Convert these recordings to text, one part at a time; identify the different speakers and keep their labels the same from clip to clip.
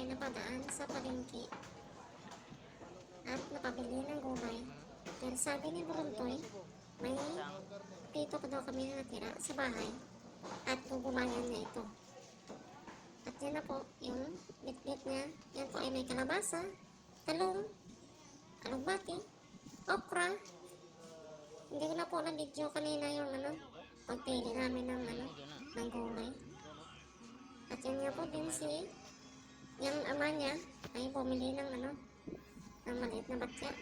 Speaker 1: ay napadaan sa palengke at napabili ng gulay. Pero sabi ni Burontoy, may tito ko daw kami na natira sa bahay at gugulayan niya ito. At yan na po, yung bitbit niya, yan po ay may kalabasa, talong, alugbati, okra. Hindi ko na po na-video kanina yung pagpili namin ng gulay. At yan nga po din yung ama niya ay bumili ng maliit na batya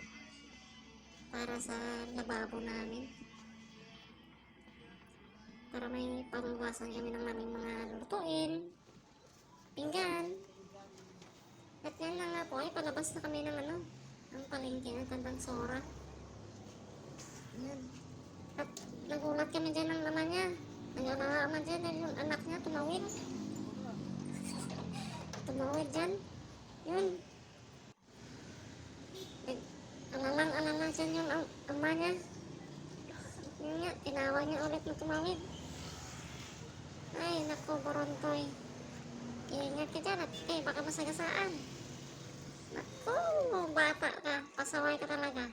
Speaker 1: para sa lababo namin. Para may pambawasan kami ng aming mga lutuin, pinggan. At yan na nga po ay palabas na kami ng ang palengke ng Tandansora. Yan. At nagulat kami dyan ng ama niya. Nag-alala dyan yung anak niya tumawid. Tumawid dyan. Yun. Alalang-alala dyan yung ama niya. Yun nga, tinawag niya ulit na tumawid. Ay, naku, Burontoy. Ingat ka dyan at baka masagasaan. Naku, bata ka. Pasaway ka talaga.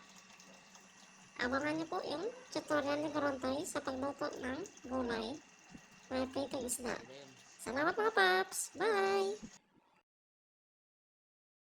Speaker 1: Abangan niyo po yung tutorial ni Burontoy sa pagluto ng gulay na pritong isda. Salamat mga paps! Bye!